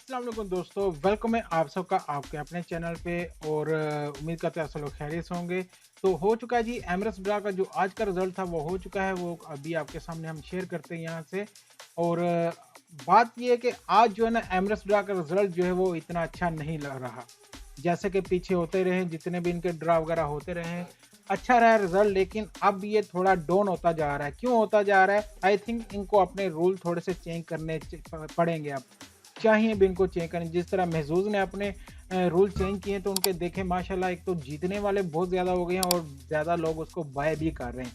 अस्सलाम वालेकुम दोस्तों, वेलकम है आप सबका आपके अपने चैनल पे। और उम्मीद करते हैं आप सब लोग खैरियत से होंगे। तो हो चुका है जी एमरेट्स ड्रा का जो आज का रिजल्ट था वो हो चुका है, वो अभी आपके सामने हम शेयर करते हैं यहाँ से। और बात ये है कि आज जो है ना एमरेट्स ड्रा का रिजल्ट जो है वो इतना अच्छा नहीं लग रहा। जैसे कि पीछे होते रहे जितने भी इनके ड्रा वगैरह होते रहे हैं, अच्छा रहा रिजल्ट, लेकिन अब ये थोड़ा डाउन होता जा रहा है। क्यों होता जा रहा है? आई थिंक इनको अपने रूल थोड़े से चेंज करने पड़ेंगे अब। चाहिए भी इनको चेंज करें। जिस तरह महजूज ने अपने रूल चेंज किए तो उनके देखे माशाल्लाह, एक तो जीतने वाले बहुत ज़्यादा हो गए हैं और ज़्यादा लोग उसको बाय भी कर रहे हैं।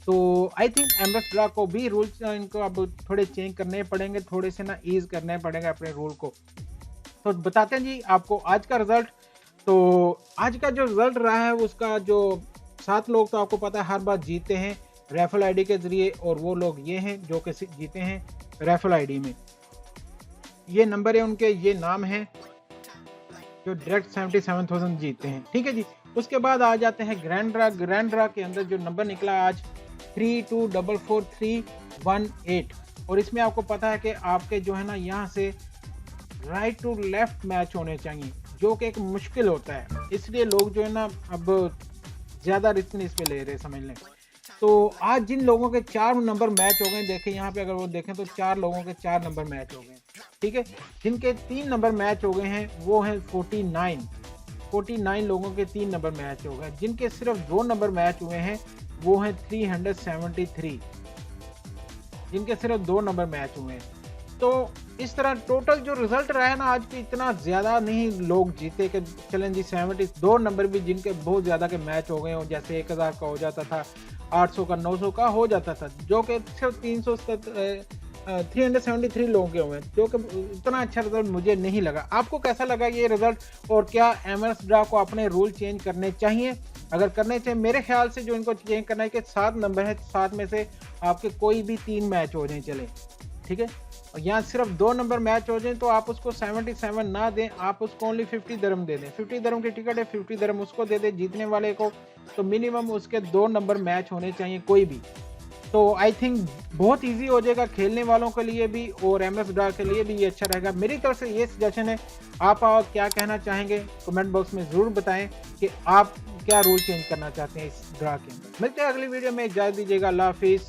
तो आई थिंक एमएस ड्रा को भी रूल्स इनको अब थोड़े चेंज करने पड़ेंगे, थोड़े से ना ईज़ करने पड़ेंगे अपने रूल को। तो बताते हैं जी आपको आज का रिज़ल्ट। तो आज का जो रिज़ल्ट रहा है उसका जो 7 लोग तो आपको पता है हर बार जीते हैं रैफल आईडी के ज़रिए, और वो लोग ये हैं जो कि जीते हैं रैफल आईडी में। ये नंबर है उनके, ये नाम है जो डायरेक्ट 77,000 जीते हैं। ठीक है जी। उसके बाद आ जाते हैं ग्रैंड ड्रा। ग्रैंड ड्रा के अंदर जो नंबर निकला आज 3244,318, और इसमें आपको पता है कि आपके जो है ना यहाँ से राइट टू लेफ्ट मैच होने चाहिए, जो कि एक मुश्किल होता है। इसलिए लोग जो है ना अब ज़्यादा रिस्क नहीं इस पे ले रहे, समझ लें। तो आज जिन लोगों के 4 नंबर मैच हो गए, देखें यहाँ पे अगर वो देखें तो 4 लोगों के 4 नंबर मैच हो गए। ठीक है। जिनके 3 नंबर मैच हो गए हैं वो हैं 49 लोगों के 3 नंबर मैच हो गए। जिनके सिर्फ 2 नंबर मैच हुए हैं वो हैं 373, जिनके सिर्फ 2 नंबर मैच हुए हैं। तो इस तरह टोटल जो रिजल्ट रहा है ना आज के, इतना ज़्यादा नहीं लोग जीते कि चलें जी 72 नंबर भी जिनके बहुत ज़्यादा के मैच हो गए हों, जैसे 1000 का हो जाता था, 800 का, 900 का हो जाता था, जो कि सिर्फ 373 लोगों के हुए, जो कि इतना अच्छा रिजल्ट मुझे नहीं लगा। आपको कैसा लगा ये रिजल्ट? और क्या एमएस ड्रा को अपने रूल चेंज करने चाहिए? अगर करने चाहिए, मेरे ख्याल से जो इनको चेंज करना है कि 7 नंबर है, 7 में से आपके कोई भी 3 मैच हो जाए चले। ठीक है। और यहाँ सिर्फ 2 नंबर मैच हो जाए तो आप उसको 77 ना दें, आप उसको ओनली 50 दिरहम दे दें। 50 दिरहम की टिकट है, 50 दिरहम उसको दे दें जीतने वाले को। तो मिनिमम उसके 2 नंबर मैच होने चाहिए कोई भी। तो आई थिंक बहुत इजी हो जाएगा खेलने वालों के लिए भी, और एमएस ड्रा के लिए भी ये अच्छा रहेगा। मेरी तरफ से ये सजेशन है। आप क्या कहना चाहेंगे कमेंट बॉक्स में ज़रूर बताएं कि आप क्या रूल चेंज करना चाहते हैं इस ड्रा के अंदर। मिलते हैं अगली वीडियो में, इजाज़त दीजिएगा। अल्लाह हाफिज़।